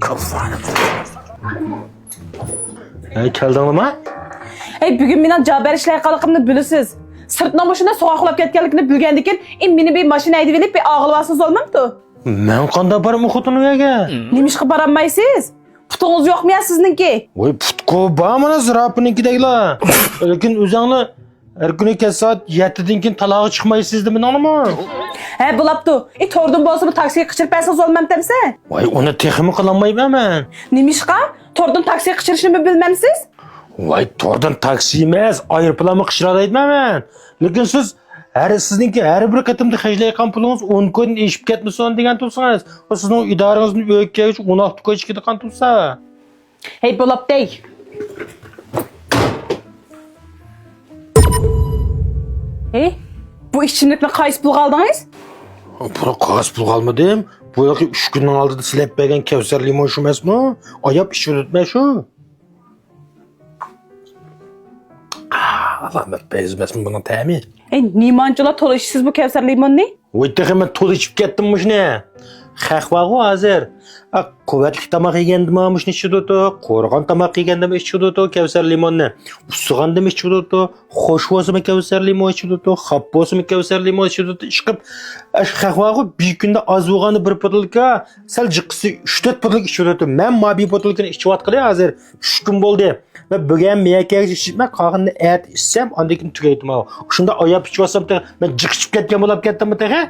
Kafanı. Keldin mi? Bugün menen jaber ishlayotganligimni bilasiz. Sirtdan boshida soğuk uxlab ketganligini bilgandan keyin meni bir mashina haydab elib og'ilasiz olmamdi. Men qanday boraman xotinuga? Nimishqa boramaysiz? Putungiz yo'qmi sizningki? Voy putko bormi zirapinikidaglar. Lekin o'zingni har kuni kech soat 7dan keyin talog'i chiqmaysiz deb menimi? Bo'lapti. To'rdan bo'lsa bu taksiga qichirib bersangiz olmamdimsa? Voy uni texmi qilolmayman men. Nimishqa? To'rdan taksiga qichirishni bilmamsiz? Voy to'rdan taksi emas, aeroplanni qichirayman men. Lekin sizningki har bir qatimda xajlayotgan pulingiz 10 kun eshib ketmasin degan tursangiz, sizning idorangizni o'tkazib 16 kun ichida qan tursa. Bo'lapti. Bu ishchilikni qaysi pulga oldingiz? Buni qaysi pulga olmadim? Bu yoki 3 kunning oldida silab bergan Kavsar limon shu emasmi? Oyab ichib o'tma shu. Rahmat bezmasmi buni ta'mi? Nimanchalar to'lashsiz bu Kavsar limonni? Voy texmi to'l ichib ketdim shuni. Xaqvag'u hozir. Quvvatli tomoq yegandimi shuni ichib o'tdi, qo'rg'on tomoq yegandimi ichib o'tdi Kavsar limonni. Usig'andimi ichib o'tdi, xo'sh bo'lsimi Kavsar limon ichib o'tdi, xap bo'lsimi Kavsar limon ichib o'tdi. Chiqib xaqvag'u bir kunda oz bo'lgani bir botilka, sal jiqqisi 3-4 botilka ichib o'tdi. Men mobi botilkani ichib atqilay hozir 3 kun bo'ldi. Va bugun miyakaga ichibma qog'inni et ichsam, ondan keyin tugaydim. Shunda oyab ichib olsam, men jiqishib ketgan bo'lib ketdimmi tag'a?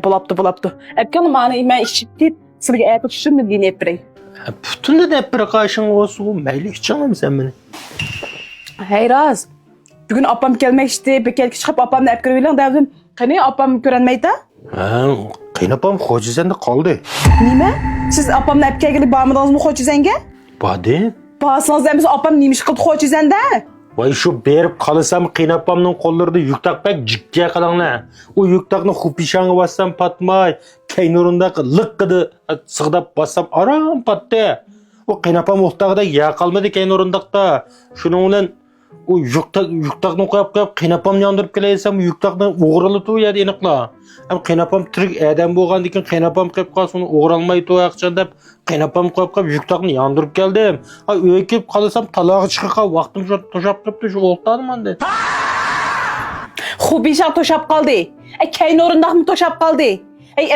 Bo'lapti. Akam meni men ichib deb sizga aytib tushimni deb beray. Butunni deb bir qoshin olsa, mayli ichaman sen meni. Raz. Bugun opam kelmoqchi, bekelga chiqib opamni olib kirib dedim. Qani opam ko'rinmaydi? Qaynopam Xo'jizanda qoldi. Nima? Siz opamni olib kelgili bormadingizmi Xo'jizanga? Bordi. Borsangiz ham biz opam nima ish qildi Xo'jizanda? Voy shu berib qolasam qaynopamning qo'llarida yuktaqbak jikka qalanglar. U yuktaqni xupishanga bassam patmay, kaynurunda liqqidi sig'dab bassam aram patdi. U qaynopam o'xtag'ida ya qolmadi kaynurundaqda. Shuning bilan u yuktaqni qo'yib qaynopamni yondirib kelaysam, yuktaqni o'g'rilib to'yadi aniqla. Ham qaynopam tirik adam bo'lgandan keyin qaynopam qilib qolsa uni o'g'rilmay to'yaqchan deb qaynopam qo'yib yuktaqni yondirib keldim. Uyga kelib qolasam talog'i chiqqa vaqtim to'shab turibdi, shu o'ltadim endi. Xubisha to'shab qoldi. Kaynurundaqmi to'shab qoldi?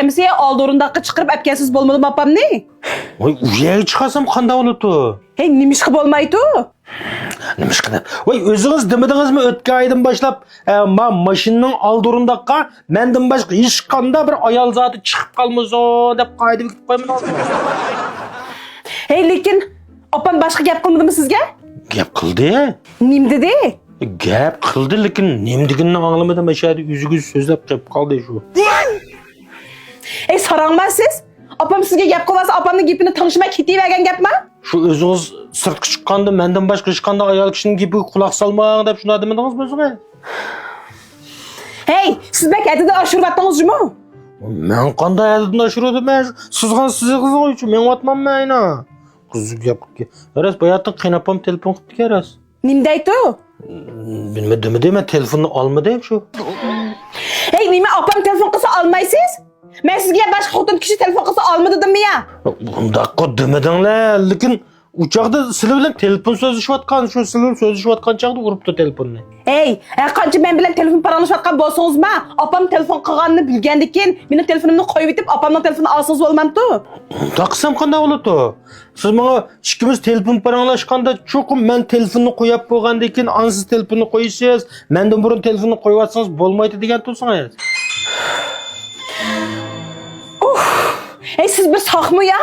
Emsi oldi o'rindiqqa chiqarib apkasiz bo'lmadimi opamni? Voy uyga chiqasam qanday bo'ladi? Nima ish qilib bo'lmaydi? Nima ish qilib? Voy o'zingiz demedingizmi o'tgan oydan boshlab men mashinaning oldi o'rindiqqa mendan boshqa hech qanday bir ayol zoti chiqib qolmasin deb qoida bekitib qo'yman. Lekin opam boshqa gap qilmadimi sizga? Gap qildi. Nim dedi? Gap qildi, lekin nim deganini anglamadim. Mashadi yuziga so'zlab qilib qoldi shu. Sarangmasiz? Opam sizga gap qilsa, opamning gapini tingishmay ketavergan gapmi? Shu o'zingiz sirtga chiqqanda mendan boshqa hech qanday ayol kishining gapiga quloq solmang deb shuni demedingizmi o'zingizga? Siz bak adida oshirvatdingizmi? Men qanday adida oshirdim? Sizning uchun men otmanman ayna. Qiziq gap. Ras bayatdan qaynopam telefon qilib keras. Nima deydi? Bilmadim, men telefonni olmadim shu. Nima opam telefon qilsa olmaysiz? Men sizga boshqa xotin kishi telefon qilsa olmadi dedim ya. Bundaqqa demedinglar, lekin uchoqda sizlar bilan telefon so'zlashayotgan, shu sizlar so'zlashayotgan chaqda uribdi telefonni. Qancha men bilan telefon paralashayotgan bo'lsangiz-ma, opam telefon qilganini bilgandan keyin meni telefonimni qo'yib etib, opamning telefonini olsangiz bo'lmamdi. Unda qilsam qanday bo'ladi? Siz menga ikkimiz telefon paranglashganda cho'qim men telefonni qo'yib bo'lgandan keyin ansiz telefonni qo'yasiz, mendan burun telefonni qo'yib atsangiz bo'lmaydi degan tursangiz. Siz bir saqmı ya?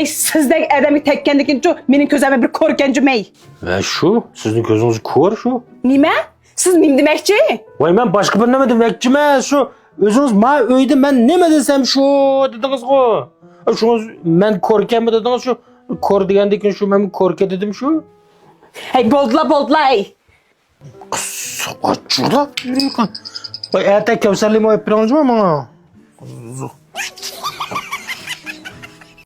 Sizdek adamı tekkendan keyin mening ko'zimga bir ko'rganjimay. Shu, sizning ko'zingiz ko'r shu. Nima? Siz nima demoqchi? Voy men boshqa bir nima demoqchiman, shu o'zingiz men uyda men nima desam shu dedingiz-ku. Shungiz men ko'rkanmi dedingiz shu? Ko'r degandan keyin shu men ko'rka dedim shu. Bo'ldilar. Soqachlar. Voy erta Kavsar limon olib beringizmi menga?